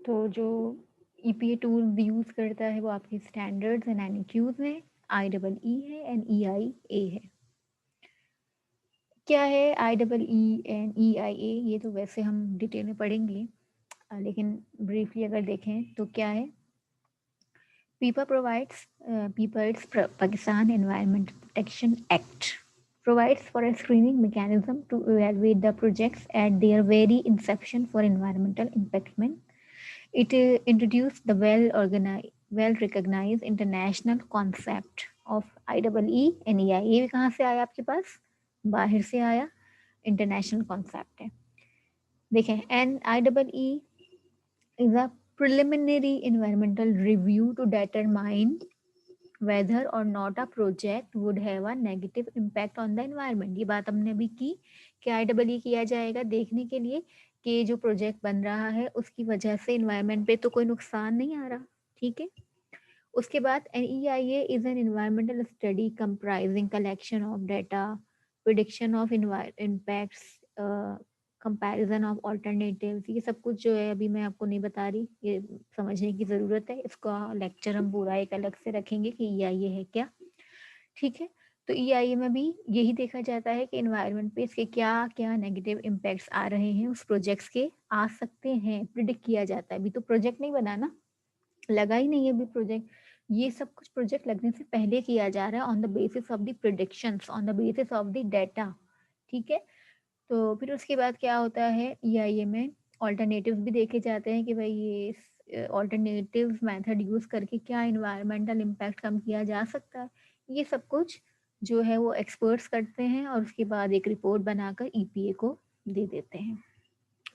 तो जो EPA tool use करता है वो आपकी स्टैंडर्ड्स एंड एनक्यूज में IEE है एंड EIA है। क्या है IEE एंड EIA, ये तो वैसे हम डिटेल में पढ़ेंगे, लेकिन ब्रीफली अगर देखें तो क्या है, PIPA provides Pakistan Environment Protection Act provides for a screening mechanism to evaluate the projects at their very inception for environmental impactment. It introduced the well recognized international concept of IEE and EIA। भी कहाँ से आया आपके पास, बाहर से आया, international concept है। देखें, NIEE is a preliminary environmental review to determine whether or not a project would have a negative impact on the environment। ये बात हमने अभी की कि IEE किया जाएगा देखने के लिए कि जो प्रोजेक्ट बन रहा है उसकी वजह से इन्वायरमेंट पे तो कोई नुकसान नहीं आ रहा, ठीक है। उसके बाद NEIA is an environmental study comprising collection of data, prediction of impacts, comparison of alternatives, ये सब कुछ जो है अभी मैं आपको नहीं बता रही, ये समझने की ज़रूरत है। इसका लेक्चर हम पूरा एक अलग से रखेंगे कि EIA है क्या, ठीक है। तो EIA में भी यही देखा जाता है कि इन्वायरमेंट पे इसके क्या क्या नेगेटिव इम्पैक्ट्स आ रहे हैं, उस प्रोजेक्ट्स के आ सकते हैं, प्रिडिक्ट किया जाता है। अभी तो प्रोजेक्ट नहीं बना ना, लगा ही नहीं है अभी प्रोजेक्ट, ये सब कुछ प्रोजेक्ट लगने से पहले किया जा रहा है on the basis of the predictions, on the basis of the data, ठीक है। तो फिर उसके बाद क्या होता है, EIA में ऑल्टरनेटिव्स भी देखे जाते हैं कि भाई ये ऑल्टरनेटिव मेथड यूज़ करके क्या इन्वायरमेंटल इम्पैक्ट कम किया जा सकता है। ये सब कुछ जो है वो एक्सपर्ट्स करते हैं और उसके बाद एक रिपोर्ट बनाकर EPA को दे देते हैं।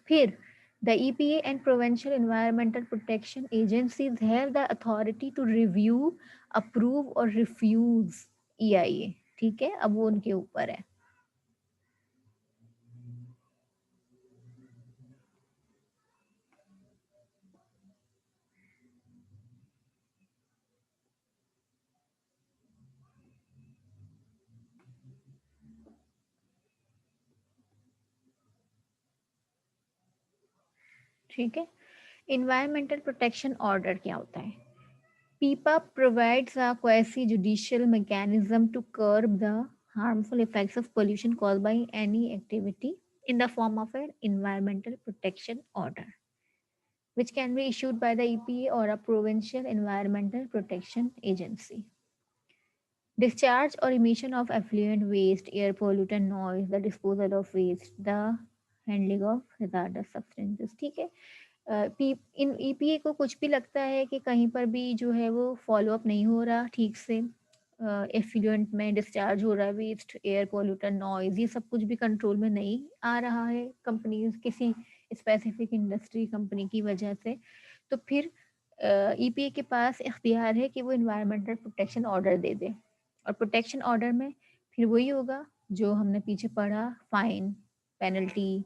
फिर the EPA and Provincial Environmental Protection Agencies have the authority to review, approve और refuse EIA, ठीक है। अब वो उनके ऊपर है। ठीक है। इन्वायरमेंटल प्रोटेक्शन ऑर्डर क्या होता है? PEPA provides a quasi judicial mechanism to curb the harmful effects of pollution caused by any activity in the form of an environmental protection order, which can be issued by the EPA or a provincial environmental protection agency. Discharge or emission of effluent waste, air pollutant, noise, the disposal of waste, the handling of hazardous substances, ठीक है। इन EPA को कुछ भी लगता है कि कहीं पर भी जो है वो फॉलो अप नहीं हो रहा ठीक से, एफ्लुएंट में डिस्चार्ज हो रहा है वेस्ट, एयर पोल्यूटेंट, नॉइज, ये सब कुछ भी कंट्रोल में नहीं आ रहा है कंपनीज, किसी स्पेसिफिक इंडस्ट्री कंपनी की वजह से, तो फिर EPA के पास इख्तियार है कि वो इन्वायरमेंटल प्रोटेक्शन ऑर्डर दे दे। और प्रोटेक्शन ऑर्डर में फिर वही होगा जो हमने पीछे पढ़ा, fine, penalty,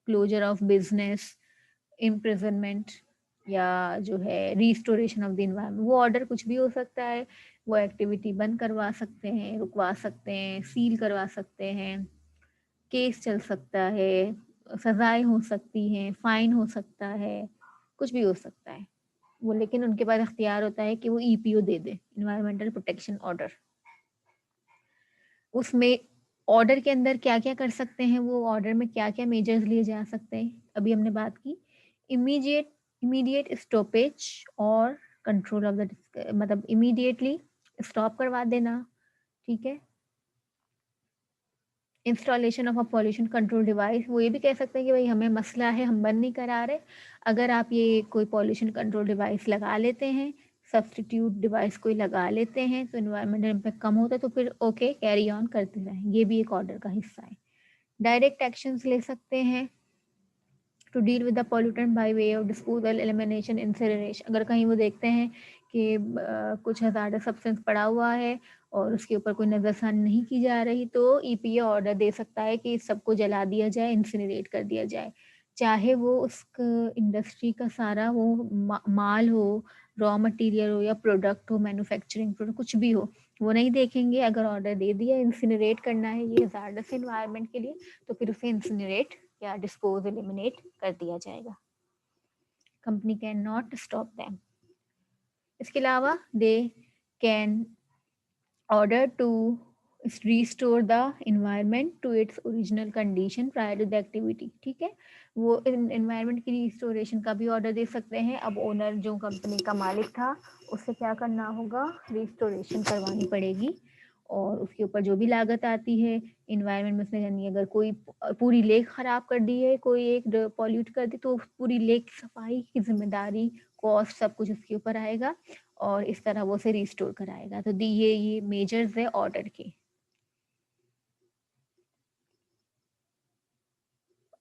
closure of business, imprisonment, या जो है रिस्टोरेशन ऑफ द इन्वायरमेंट। वो ऑर्डर कुछ भी हो सकता है, वो एक्टिविटी बंद करवा सकते हैं, रुकवा सकते हैं, सील करवा सकते हैं, केस चल सकता है, सजाएं हो सकती हैं, फाइन हो सकता है, कुछ भी हो सकता है वो, लेकिन उनके पास अख्तियार होता है कि वो EPO दे दे, इन्वायरमेंटल प्रोटेक्शन ऑर्डर। उसमें ऑर्डर के अंदर क्या क्या कर सकते हैं, वो ऑर्डर में क्या क्या मेजर्स लिए जा सकते हैं, अभी हमने बात की। इमीडिएट इमीडिएट स्टॉपेज और कंट्रोल ऑफ द, मतलब इमीडिएटली स्टॉप करवा देना, ठीक है। Installation of a pollution control device, वो ये भी कह सकते हैं कि भाई हमें मसला है, हम बंद नहीं करा रहे, अगर आप ये कोई पॉल्यूशन कंट्रोल डिवाइस लगा लेते हैं, सब्सटीट्यूट डिवाइस कोई लगा लेते हैं तो इन्वायरमेंटल इम्पैक्ट कम होता है, तो फिर ओके कैरी ऑन करते रहें, ये भी एक ऑर्डर का हिस्सा है। डायरेक्ट एक्शंस ले सकते हैं to deal with the pollutant by way of disposal, elimination, incineration. अगर कहीं वो देखते हैं कि कुछ हज़ार्डस सब्सटेंस पड़ा हुआ है और उसके ऊपर कोई नज़रसानी नहीं की जा रही, तो EPA ऑर्डर दे सकता है कि सबको जला दिया जाए, इंसिनरेट कर दिया जाए, चाहे वो उस इंडस्ट्री का सारा वो माल हो, रॉ मटेरियल हो या प्रोडक्ट हो, मैन्युफैक्चरिंग प्रोडक्ट कुछ भी हो, वो नहीं देखेंगे। अगर ऑर्डर दे दिया इंसिनरेट करना है ये हज़ार्डस इन्वायरमेंट के लिए, तो फिर उसे इंसिनरेट या डिस्पोज, एलिमिनेट कर दिया जाएगा। Company can not stop them. इसके अलावा they can order to restore the environment to its original condition prior to the activity। ठीक है, वो environment की रिस्टोरेशन का भी ऑर्डर दे सकते हैं। अब ओनर जो कंपनी का मालिक था उससे क्या करना होगा, रिस्टोरेशन करवानी पड़ेगी और उसके ऊपर जो भी लागत आती है इन्वायरमेंट में उसने, यानी अगर कोई पूरी लेक खराब कर दी है, कोई एक पॉल्यूट कर दी, तो पूरी लेक की सफाई की जिम्मेदारी, कॉस्ट, सब कुछ उसके ऊपर आएगा और इस तरह वो उसे रिस्टोर कराएगा। तो ये मेजर्स है ऑर्डर के।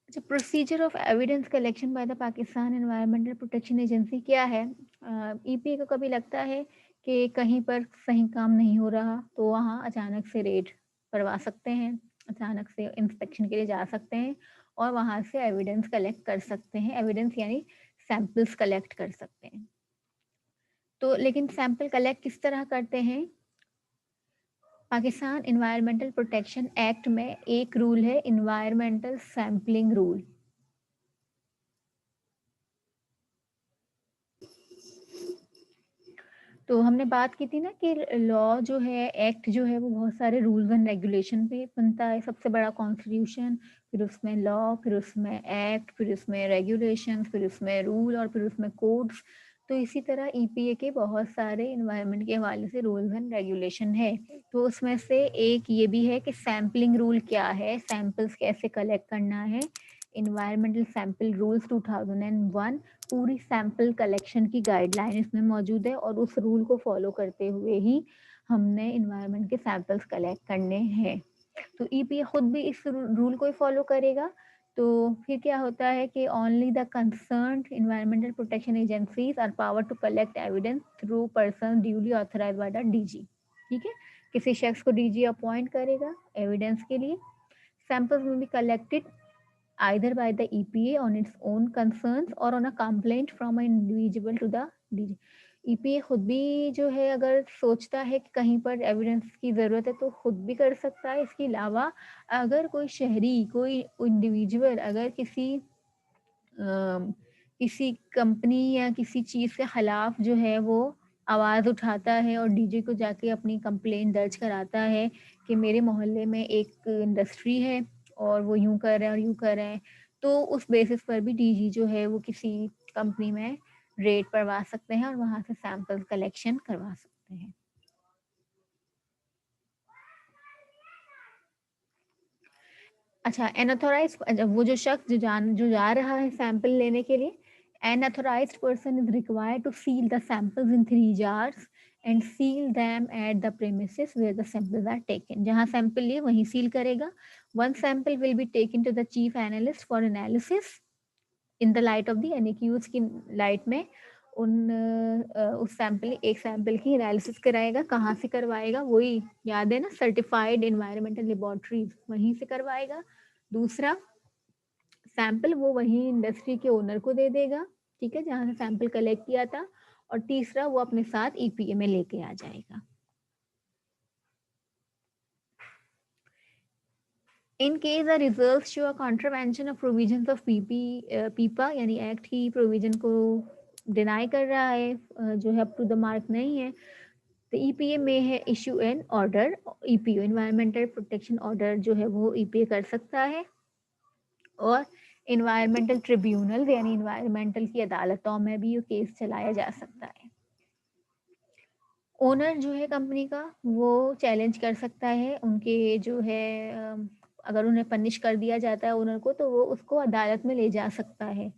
अच्छा, procedure of evidence collection by the Pakistan environmental protection agency क्या है। ईपी को कभी लगता है कि कहीं पर सही काम नहीं हो रहा तो वहाँ अचानक से रेड करवा सकते हैं, अचानक से इंस्पेक्शन के लिए जा सकते हैं और वहाँ से एविडेंस कलेक्ट कर सकते हैं। एविडेंस यानी सैंपल्स कलेक्ट कर सकते हैं। तो लेकिन सैंपल कलेक्ट किस तरह करते हैं। पाकिस्तान इन्वायरमेंटल प्रोटेक्शन एक्ट में एक रूल है, इन्वायरमेंटल सैम्पलिंग रूल। तो हमने बात की थी ना कि लॉ जो है, एक्ट जो है, वो बहुत सारे रूल्स एंड रेगुलेशन पे बनता है। सबसे बड़ा कॉन्स्टिट्यूशन, फिर उसमें लॉ, फिर उसमें एक्ट, फिर उसमें रेगुलेशन, फिर उसमें रूल और फिर उसमें कोड्स। तो इसी तरह ईपीए के बहुत सारे इन्वायरमेंट के हवाले से रूल्स एंड रेगुलेशन है। तो उसमें से एक ये भी है कि सैम्पलिंग रूल क्या है, सैंपल्स कैसे कलेक्ट करना है। इन्वायरमेंटल सैंपल रूल्स 2001 पूरी सैंपल कलेक्शन की गाइडलाइन इसमें मौजूद है और उस रूल को फॉलो करते हुए ही हमने इन्वायरमेंट के सैंपल्स कलेक्ट करने हैं। तो ईपीए खुद भी इस रूल को ही फॉलो करेगा। तो फिर क्या होता है कि only the concerned environmental protection agencies are power to collect evidence through person duly authorize by the DG. ठीक है, किसी शख्स को डीजी अपॉइंट करेगा एविडेंस के लिए। Samples will be collected either by the EPA on its own concerns or on a complaint from an individual to the DG। EPA खुद भी जो है अगर सोचता है कि कहीं पर एविडेंस की ज़रूरत है तो खुद भी कर सकता है। इसके अलावा अगर कोई शहरी, कोई इंडिविजुअल अगर किसी कंपनी या किसी चीज़ के खिलाफ जो है वो आवाज़ उठाता है और डीजी को जाके अपनी कंप्लेंट दर्ज कराता है कि मेरे मोहल्ले में एक इंडस्ट्री है और वो यूं कर रहे हैं और यूं कर रहे हैं, तो उस बेसिस पर भी डीजी जो है वो किसी कंपनी में रेड करवा सकते हैं और वहाँ से सैंपल कलेक्शन करवा सकते हैं। अच्छा, अनऑथोराइज, वो जो शख्स जो जा रहा है सैंपल लेने के लिए, an authorized person is required to seal the samples in 3 jars and seal them at the premises where the samples are taken। जहाँ सैंपल लिए वहीं सील करेगा। One sample will be taken to the chief analyst for analysis in the light of the NAQs की light में उस sample, एक sample की analysis कराएगा। कहाँ से करवाएगा, वही याद है ना, सर्टिफाइड इन्वायरमेंटल लेबोरेटरीज, वहीं से करवाएगा। दूसरा सैंपल वो वहीं इंडस्ट्री के ओनर को दे देगा, ठीक है, जहाँ से सैंपल कलेक्ट किया था। और तीसरा वो अपने साथ ईपीए में लेके आ जाएगा। In case the results show a contravention of provisions of पीपा यानी एक्ट की प्रोविजन को डिनाई कर रहा है, जो है अप टू द मार्क नहीं है, तो ईपीए में है issue an order. EPO environmental protection order जो है वो ईपीए कर सकता है। और इन्वायरमेंटल ट्रिब्यूनल यानी इन्वायरमेंटल की अदालतों में भी ये केस चलाया जा सकता है। ओनर जो है कंपनी का वो चैलेंज कर सकता है उनके जो है, अगर उन्हें पनिश कर दिया जाता है ओनर को, तो वो उसको अदालत में ले जा सकता है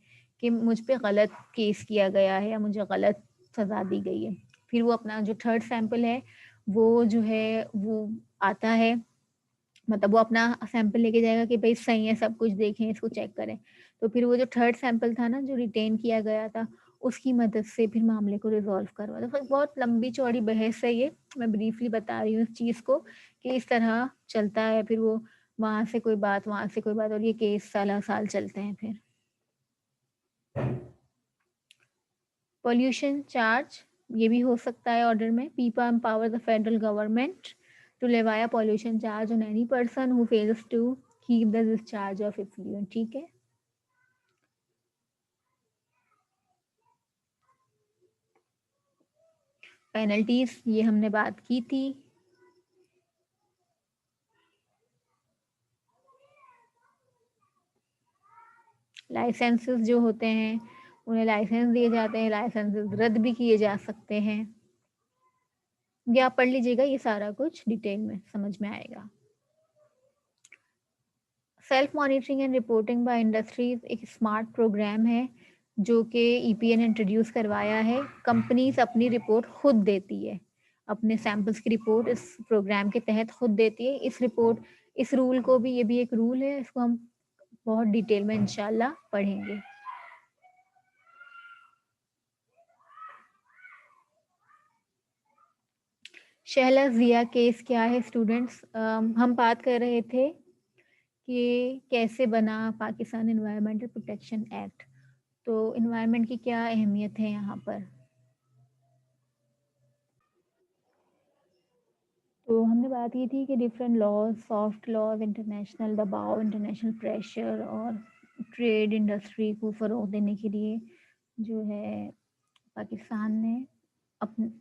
कि मुझ पे गलत केस किया गया है या मुझे गलत सज़ा दी गई है। फिर वो अपना जो थर्ड सैंपल है वो जो है वो आता है, मतलब वो अपना सैंपल लेके जाएगा कि भाई सही है, सब कुछ देखें, इसको चेक करें। तो फिर वो जो थर्ड सैंपल था ना जो रिटेन किया गया था, उसकी मदद से फिर मामले को रिजॉल्व करवा। तो बहुत लंबी चौड़ी बहस है ये, मैं ब्रीफली बता रही हूँ इस चीज़ को कि इस तरह चलता है। फिर वो वहाँ से कोई बात, वहाँ से कोई बात, और ये केस साल साल चलते हैं। फिर पोल्यूशन चार्ज ये भी हो सकता है ऑर्डर में। PEPA empower the federal government to levy a pollution charge on any person who fails to keep the discharge of effluent. ठीक है, पेनल्टीज ये हमने बात की थी। लाइसेंसेस जो होते हैं उन्हें लाइसेंस दिए जाते हैं, लाइसेंसेस रद्द भी किए जा सकते हैं। ये आप पढ़ लीजिएगा, ये सारा कुछ डिटेल में समझ में आएगा। Self monitoring and reporting by industries एक स्मार्ट प्रोग्राम है जो कि ईपीए ने इंट्रोड्यूस करवाया है। कंपनीज अपनी रिपोर्ट खुद देती है, अपने सैंपल्स की रिपोर्ट इस प्रोग्राम के तहत खुद देती है। इस रूल को भी, ये भी एक रूल है, इसको हम बहुत डिटेल में इंशाल्लाह पढ़ेंगे। शहला जिया केस क्या है स्टूडेंट्स? हम बात कर रहे थे कि कैसे बना पाकिस्तान एनवायरमेंटल प्रोटेक्शन एक्ट। तो इन्वायरमेंट की क्या अहमियत है यहाँ पर? तो हमने बात की थी कि different laws, soft laws, international दबाव, इंटरनेशनल प्रेशर और ट्रेड इंडस्ट्री को फ़रोग देने के लिए जो है पाकिस्तान ने अपन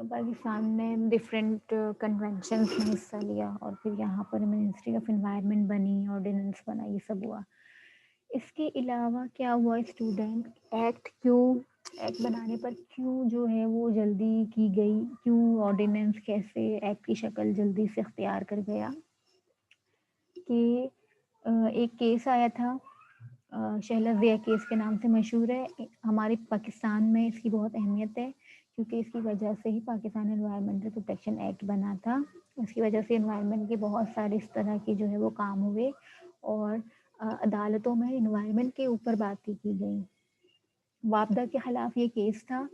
पाकिस्तान में डिफरेंट कन्वेंशंस में हिस्सा लिया और फिर यहाँ पर मिनिस्ट्री ऑफ एनवायरनमेंट बनी, ऑर्डिनेंस बना, ये सब हुआ। इसके अलावा क्या हुआ स्टूडेंट, एक्ट बनाने पर क्यों जो है वो जल्दी की गई, क्यों ऑर्डिनेंस कैसे एक्ट की शक्ल जल्दी से अख्तियार कर गया? कि एक केस आया था, शहला ज़िया केस के नाम से मशहूर है। हमारे पाकिस्तान में इसकी बहुत अहमियत है क्योंकि इसकी वजह से ही पाकिस्तान एनवायरमेंटल प्रोटेक्शन एक्ट बना था। इसकी वजह से एनवायरनमेंट के बहुत सारे इस तरह के जो है वो काम हुए और अदालतों में एनवायरनमेंट के ऊपर बातें की गई। वापदा के खिलाफ ये केस था।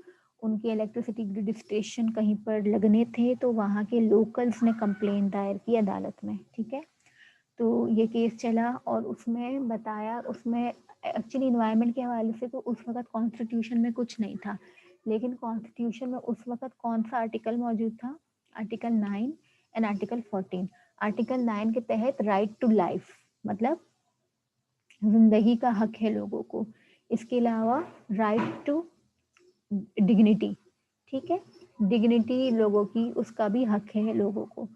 उनके इलेक्ट्रिसिटी ग्रिड स्टेशन कहीं पर लगने थे तो वहाँ के लोकल्स ने कंप्लेंट दायर की अदालत में, ठीक है। तो ये केस चला और उसमें बताया, उसमें एक्चुअली इन्वायरमेंट के हवाले से तो उस वक्त कॉन्स्टिट्यूशन में कुछ नहीं था, लेकिन कॉन्स्टिट्यूशन में उस वक्त कौन सा आर्टिकल मौजूद था? Article 9 and article 14। आर्टिकल 9 के तहत राइट टू लाइफ, मतलब जिंदगी का हक है लोगों को। इसके अलावा राइट टू डिग्निटी, ठीक है, डिग्निटी लोगों की, उसका भी हक है लोगों को।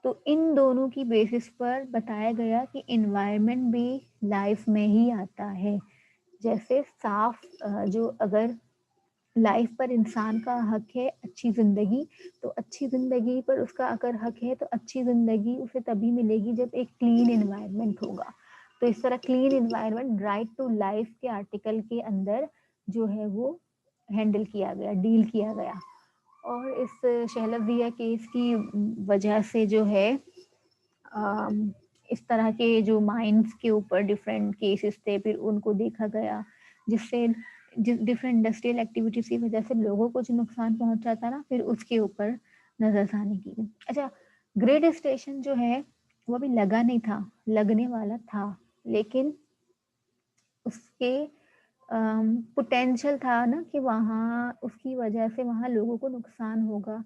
तो इन दोनों की बेसिस पर बताया गया कि इन्वायरमेंट भी लाइफ में ही आता है। जैसे साफ जो अगर लाइफ पर इंसान का हक है अच्छी ज़िंदगी, तो अच्छी ज़िंदगी पर उसका अगर हक है तो अच्छी ज़िंदगी उसे तभी मिलेगी जब एक क्लीन इन्वायरमेंट होगा। तो इस तरह clean environment right to life के आर्टिकल के अंदर जो है वो हैंडल किया गया, डील किया गया। और इस शहला जिया केस की वजह से जो है इस तरह के जो माइंस के ऊपर डिफरेंट केसेस थे, फिर उनको देखा गया, जिससे डिफरेंट इंडस्ट्रियल एक्टिविटीज की वजह से लोगों को जो नुकसान पहुंचा था ना, फिर उसके ऊपर नजरसानी की गई। अच्छा, ग्रेड स्टेशन जो है वो अभी लगा नहीं था, लगने वाला था, लेकिन उसके पोटेंशियल था ना कि वहाँ उसकी वजह से वहाँ लोगों को नुकसान होगा।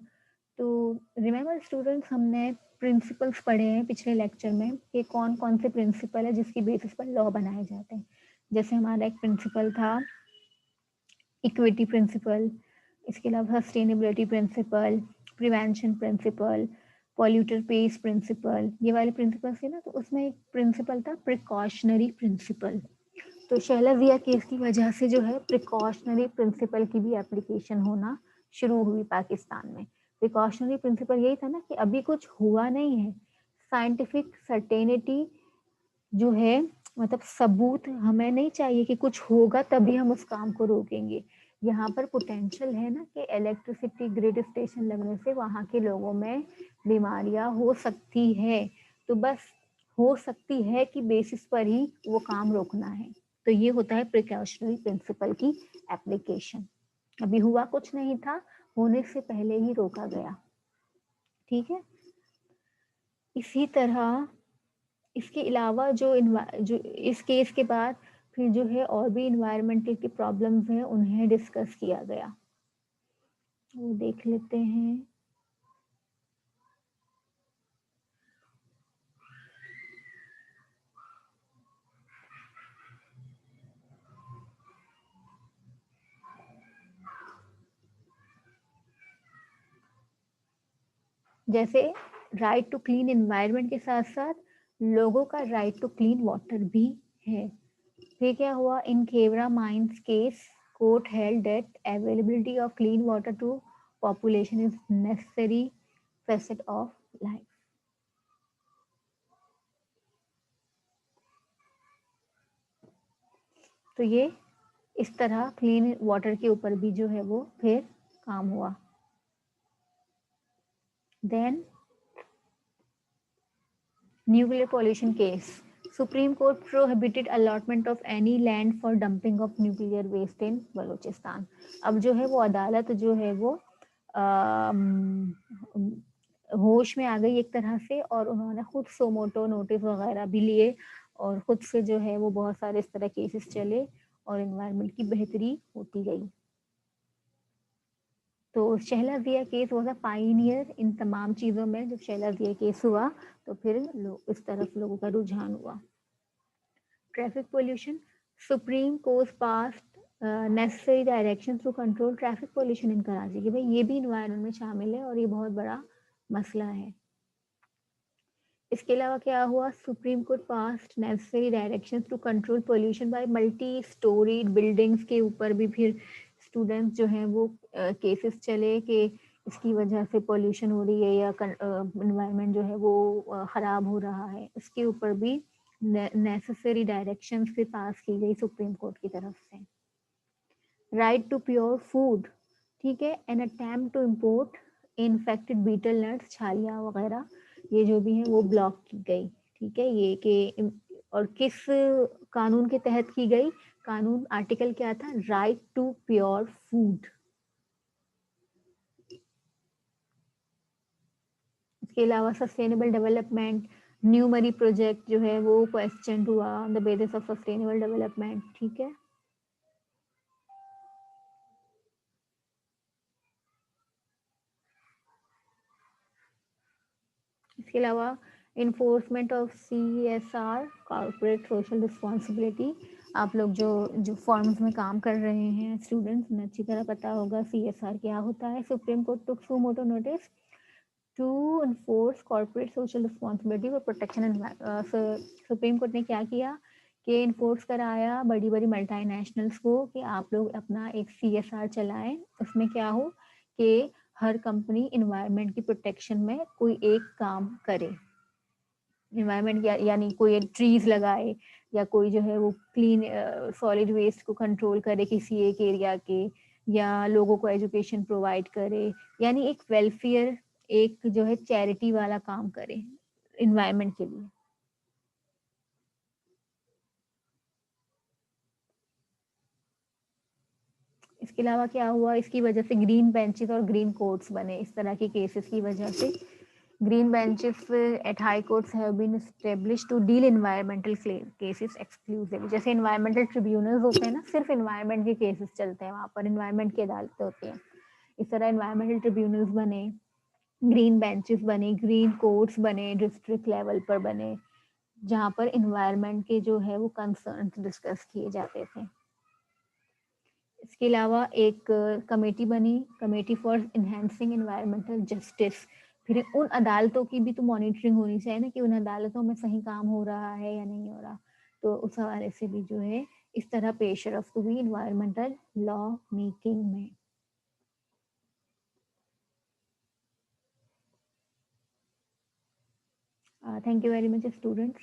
तो रिमेंबर स्टूडेंट्स, हमने प्रिंसिपल्स पढ़े हैं पिछले लेक्चर में कि कौन कौन से प्रिंसिपल है जिसकी बेसिस पर लॉ बनाए जाते हैं। जैसे हमारा एक प्रिंसिपल था इक्विटी प्रिंसिपल, इसके अलावा sustainability principle, prevention principle, polluter pays principle, ये वाले प्रिंसिपल्स थे ना। तो उसमें एक प्रिंसिपल था प्रिकॉशनरी प्रिंसिपल। तो शहला जिया केस की वजह से जो है प्रिकॉशनरी प्रिंसिपल की भी एप्लीकेशन होना शुरू हुई पाकिस्तान में। प्रिकॉशनरी प्रिंसिपल यही था ना कि अभी कुछ हुआ नहीं है, साइंटिफिक सर्टेनिटी जो है, मतलब सबूत हमें नहीं चाहिए कि कुछ होगा तभी हम उस काम को रोकेंगे। यहाँ पर पोटेंशियल है ना कि इलेक्ट्रिसिटी ग्रिड स्टेशन लगने से वहाँ के लोगों में बीमारियां हो सकती है, तो बस हो सकती है कि बेसिस पर ही वो काम रोकना है। तो ये होता है प्रिकॉशनरी प्रिंसिपल की एप्लीकेशन। अभी हुआ कुछ नहीं था, होने से पहले ही रोका गया, ठीक है। इसी तरह इसके अलावा जो इस केस के बाद फिर जो है और भी इन्वायरमेंटल की प्रॉब्लम्स हैं उन्हें डिस्कस किया गया, वो देख लेते हैं। जैसे राइट टू क्लीन एनवायरनमेंट के साथ साथ लोगों का राइट टू क्लीन वाटर भी है। फिर क्या हुआ, in Khewra mines case court held that availability of clean water to population is necessary facet of life। तो ये इस तरह क्लीन वाटर के ऊपर भी जो है वो फिर काम हुआ। Then nuclear pollution case, supreme court prohibited allotment of any land for dumping of nuclear waste in Balochistan. अब जो है वो अदालत जो है वो होश में आ गई एक तरह से, और उन्होंने खुद सोमोटो नोटिस वगैरह भी लिए, और खुद से जो है वो बहुत सारे इस तरह केसेस चले और एनवायरनमेंट की बेहतरी होती गई। तो Shehla Zia case was a pioneer in तमाम चीज़ों में। जब शहला जिया केस हुआ तो फिर इस तरफ लोगों का रुझान हुआ। Traffic pollution, Supreme Court pass necessary direction to control traffic pollution in Karachi, कि भाई ये भी इन्वायरमेंट में शामिल है और ये बहुत बड़ा मसला है। इसके अलावा क्या हुआ, Supreme Court pass necessary direction to control pollution by multi storeyed buildings के ऊपर भी फिर स्टूडेंट्स जो हैं वो केसेस चले कि इसकी वजह से पोल्यूशन हो रही है या इन्वायरमेंट जो है वो ख़राब हो रहा है। इसके ऊपर भी नेसेसरी डायरेक्शंस भी पास की गई सुप्रीम कोर्ट की तरफ से। राइट टू प्योर फूड, ठीक है, an attempt to import infected betel nuts, छालियाँ वगैरह ये जो भी हैं वो ब्लॉक की गई। ठीक है, ये कि और किस कानून के तहत की गई, कानून आर्टिकल क्या था, राइट टू प्योर फूड। इसके अलावा सस्टेनेबल डेवलपमेंट, न्यू मरी प्रोजेक्ट जो है वो क्वेश्चन हुआ on the basis of sustainable development. ठीक है, इसके अलावा enforcement of CSR, corporate social responsibility. आप लोग जो जो फॉर्म्स में काम कर रहे हैं स्टूडेंट्स, उन्हें अच्छी तरह पता होगा CSR क्या होता है। Supreme Court took suo motu notice to enforce corporate social responsibility for protection. Supreme Court ने क्या किया कि इन्फोर्स कराया बड़ी बड़ी मल्टीनेशनल्स को कि आप लोग अपना एक CSR चलाएं। उसमें क्या हो कि हर कंपनी इन्वायरमेंट की प्रोटेक्शन में कोई एक काम करे। इन्वायरमेंट यानी कोई ट्रीज लगाए, या कोई जो है वो क्लीन सॉलिड वेस्ट को कंट्रोल करे किसी एक एरिया के, या लोगों को एजुकेशन प्रोवाइड करे, यानी एक वेलफेयर, एक जो है चैरिटी वाला काम करे इन्वायरमेंट के लिए। इसके अलावा क्या हुआ, इसकी वजह से ग्रीन बेंचेस और ग्रीन कोर्ट्स बने। इस तरह के केसेस की वजह से green benches at high courts have been established to deal environmental cases exclusively। जैसे environmental tribunals होते हैं ना, सिर्फ environment के cases चलते हैं वहाँ पर, environment की अदालतें होती हैं। इस तरह environmental tribunals बने, green benches बने, green courts बने, district level पर बने, जहाँ पर environment के जो है वो concerns discuss किए जाते थे। इसके अलावा एक कमेटी बनी, committee for enhancing environmental justice. फिर उन अदालतों की भी तो मॉनिटरिंग होनी चाहिए ना कि उन अदालतों में सही काम हो रहा है या नहीं हो रहा। तो उस हवाले से भी जो है इस तरह पेश रफ्त हुई इन्वायरमेंटल लॉ मेकिंग में। Thank you very much students.